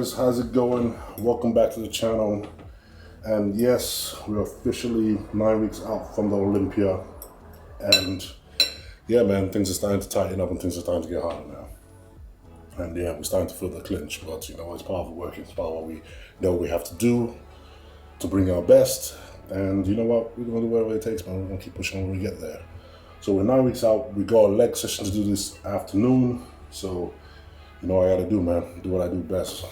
guys, how's it going? Welcome back to the channel. And yes, we're officially 9 weeks out from the Olympia. And yeah, man, things are starting to tighten up and things are starting to get harder now. And yeah, we're starting to feel the clinch, but you know, it's part of the work, it's part of what we know we have to do to bring our best. And you know what? We're gonna do whatever it takes, man. We're gonna keep pushing when we get there. So we're 9 weeks out. We got a leg session to do this afternoon. So you know what I gotta do, man. Do what I do best.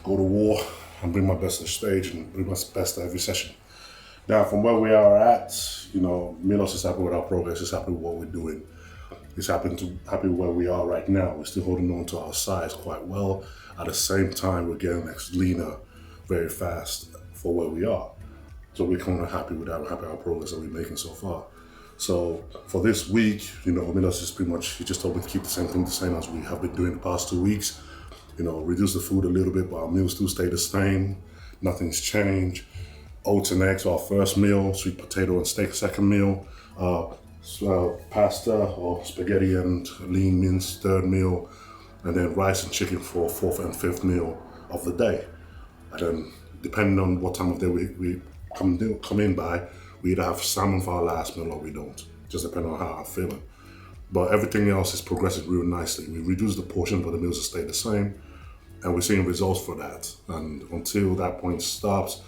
Go to war and bring my best to the stage and bring my best to every session. Now, from where we are at, you know, Milos is happy with our progress. He's happy with what we're doing. He's happy with where we are right now. We're still holding on to our size quite well. At the same time, we're getting leaner very fast for where we are. So we're kind of happy with that. We're happy with our progress that we're making so far. So for this week, you know, Milos is pretty much, he just told me to keep the same thing the same as we have been doing the past 2 weeks. You know, reduce the food a little bit, but our meals still stay the same. Nothing's changed. Oats and eggs, our first meal. Sweet potato and steak, second meal. Pasta or spaghetti and lean mince, third meal. And then rice and chicken for fourth and fifth meal of the day. And then, depending on what time of day we come in by, we either have salmon for our last meal or we don't. Just depending on how I'm feeling. But everything else is progressing real nicely. We reduced the portion, but the meals have stayed the same. And we're seeing results for that. And until that point stops,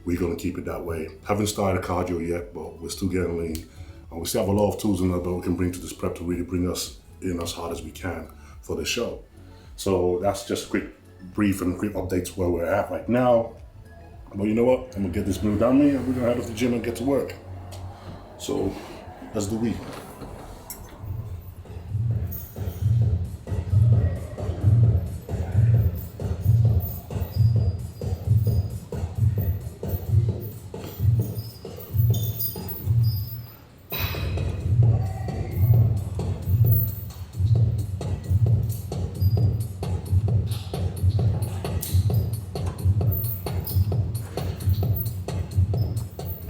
we're gonna keep it that way. Haven't started cardio yet, but we're still getting lean. And we still have a lot of tools in there that we can bring to this prep to really bring us in as hard as we can for the show. So that's just a quick brief and quick updates where we're at right now. But you know what? I'm gonna get this meal down me and we're gonna head to the gym and get to work. So let's do we.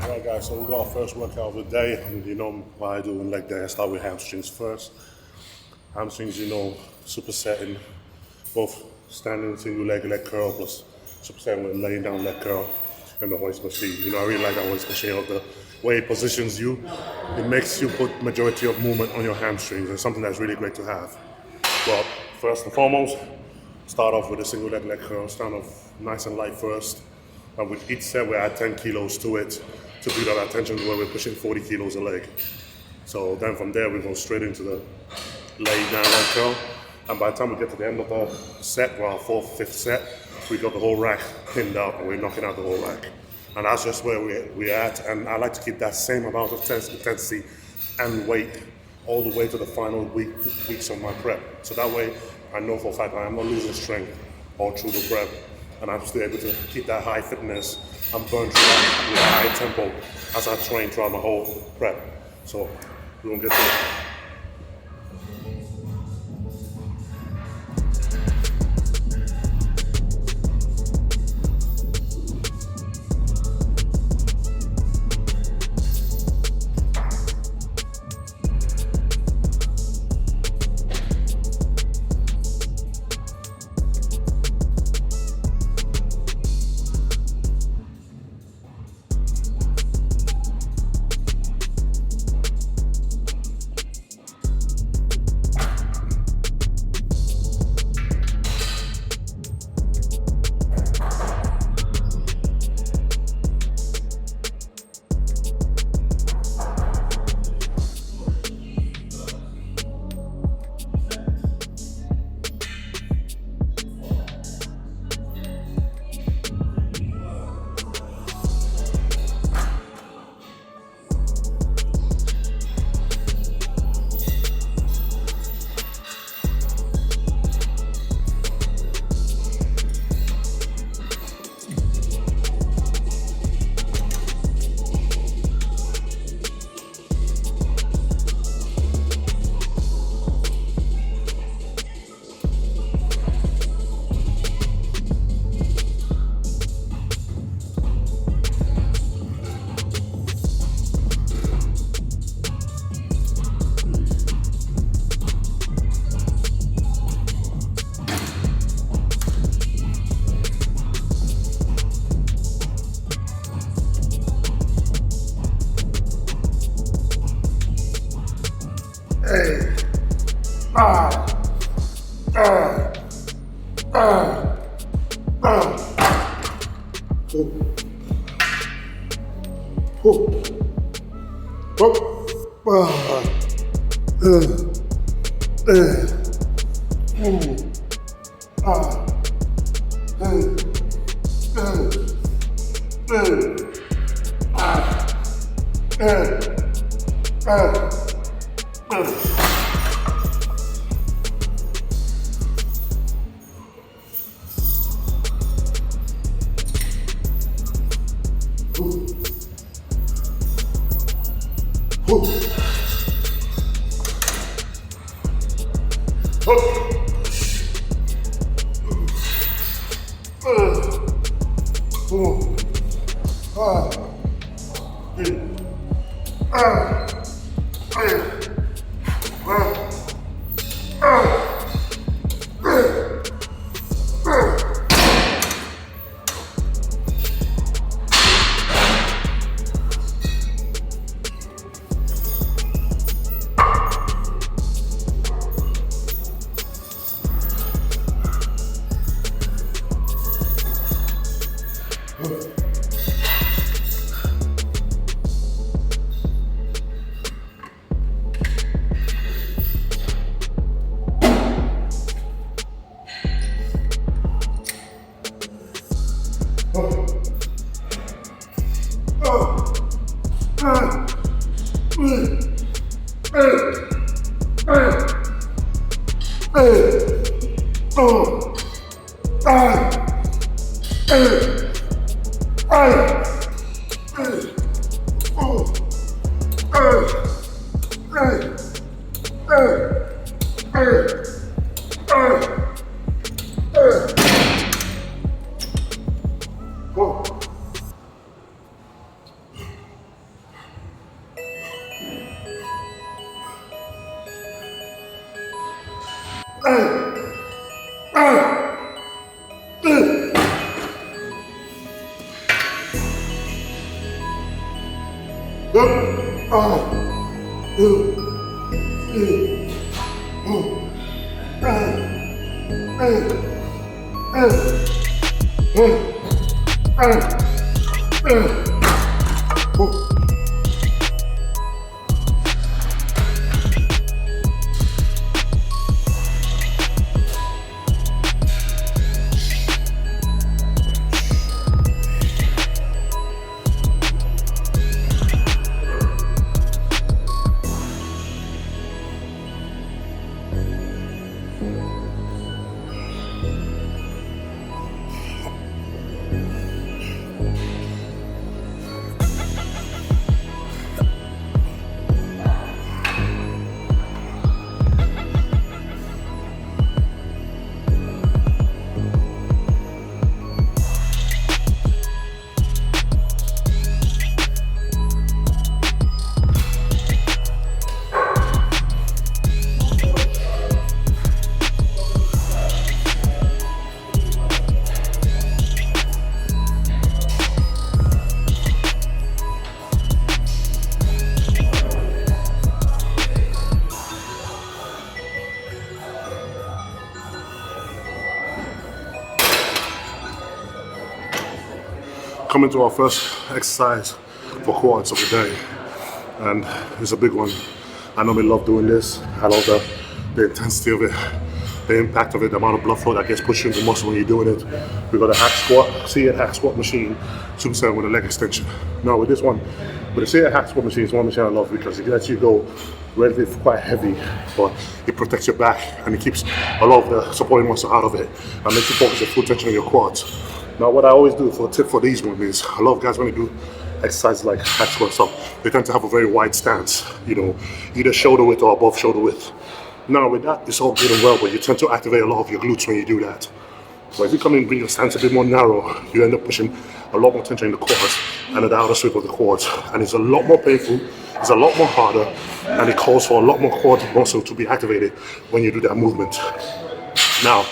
Alright guys, so we got our first workout of the day, and you know what I do in leg day. I start with hamstrings first. Hamstrings, you know, supersetting, both standing single leg curl plus supersetting with laying down leg curl and the hoist machine. You know, I really like that hoist machine of the way it positions you. It makes you put majority of movement on your hamstrings. It's something that's really great to have. But first and foremost, start off with a single leg curl. Start off nice and light first. And with each set, we add 10 kilos to it to build our attention where we're pushing 40 kilos a leg. So then from there, we go straight into the lay down leg curl. And by the time we get to the end of the set, well, our fourth, fifth set, we got the whole rack pinned out and we're knocking out the whole rack. And that's just where we're at. And I like to keep that same amount of intensity and weight all the way to the final weeks of my prep. So that way, I know for a fact I'm not losing strength all through the prep. And I'm still able to keep that high fitness and burn through that with a high tempo as I train throughout my whole prep. So we're gonna get to it. Whoa. Whoa. Coming to our first exercise for quads of the day, and it's a big one. I normally love doing this. I love the intensity of it, the impact of it, the amount of blood flow that gets pushed into the muscle when you're doing it. We got a hack squat, seated hack squat machine, superset with a leg extension. Now with this one, with the seated hack squat machine, it's one machine I love because it lets you go relatively quite heavy, but it protects your back and it keeps a lot of the supporting muscle out of it and makes you focus your full tension on your quads. Now what I always do for a tip for these ones is, a lot of guys when they do exercises like hack squat stuff, they tend to have a very wide stance, you know, either shoulder width or above shoulder width. Now with that, it's all good and well, but you tend to activate a lot of your glutes when you do that. But if you come in and bring your stance a bit more narrow, you end up pushing a lot more tension in the quads and the outer sweep of the quads. And it's a lot more painful, it's a lot more harder, and it calls for a lot more quad muscle to be activated when you do that movement. Now,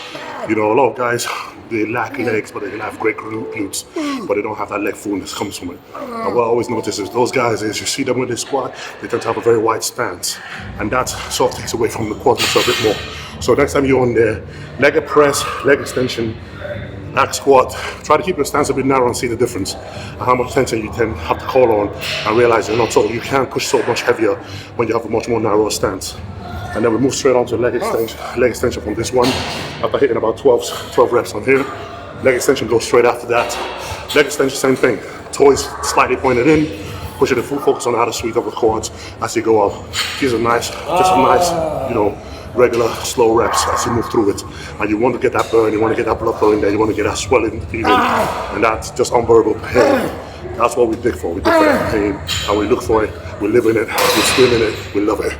you know, a lot of guys, they lack legs, but they have great glutes, but they don't have that leg fullness comes from it. And what I always notice is those guys, is you see them when they squat, they tend to have a very wide stance, and that sort of takes away from the quad muscle a bit more. So next time you're on there, leg press, leg extension, Back squat, try to keep your stance a bit narrow and see the difference and how much tension you can have to call on, and realize you can't push so much heavier when you have a much more narrow stance. And then we move straight on to leg extension from this one. After hitting about 12 reps on here, leg extension goes straight after that. Leg extension, same thing, toes slightly pointed in, pushing the full focus on the outer sweep of the quads as you go up. These are nice, just a nice, regular slow reps as you move through it. And you want to get that burn, you want to get that blood flowing there, you want to get that swelling even, and that's just unbearable pain. That's what we dig for. We dig for that pain, and we look for it, we live in it, we swim in it, we love it.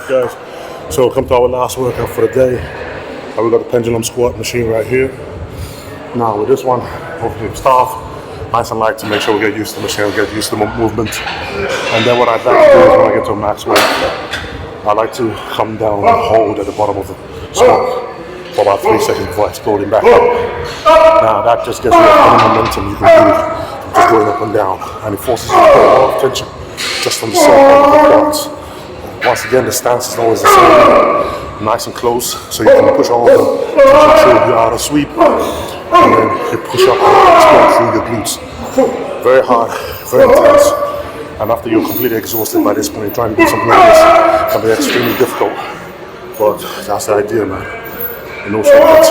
guys. So come to our last workout for the day. We got the pendulum squat machine right here. Now with this one, hopefully staff, nice and light to make sure we get used to the machine, get used to the movement. And then what I'd like to do is when I get to a max weight, I like to come down and hold at the bottom of the squat for about 3 seconds before exploding back up. Now that just gives you any momentum you can do from just going up and down, and it forces you to put a lot of tension just on the circle of the quads. Once again, the stance is always the same, nice and close, so you can push all the tension through the outer sweep, and then you push up and explode through your glutes. Very hard, very intense, and after you're completely exhausted by this point, trying to do something like this can be extremely difficult, but that's the idea, man. No shortcuts.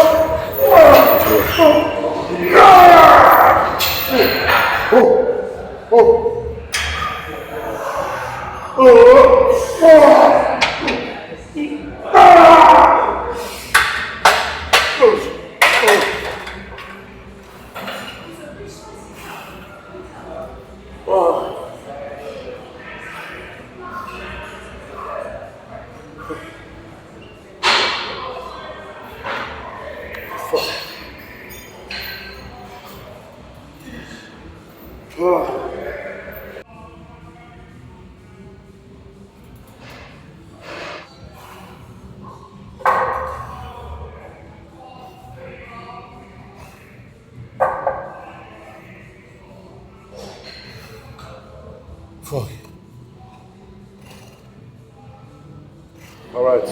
Alright,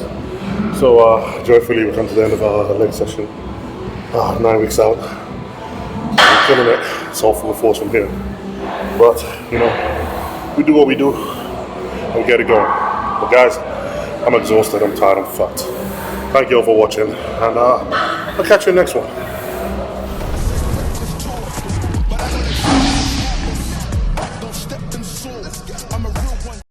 so joyfully we come to the end of our leg session. 9 weeks out. We're killing it. It's all full force from here. But, you know, we do what we do and we get it going. But guys, I'm exhausted, I'm tired, I'm fucked. Thank you all for watching, and I'll catch you in the next one.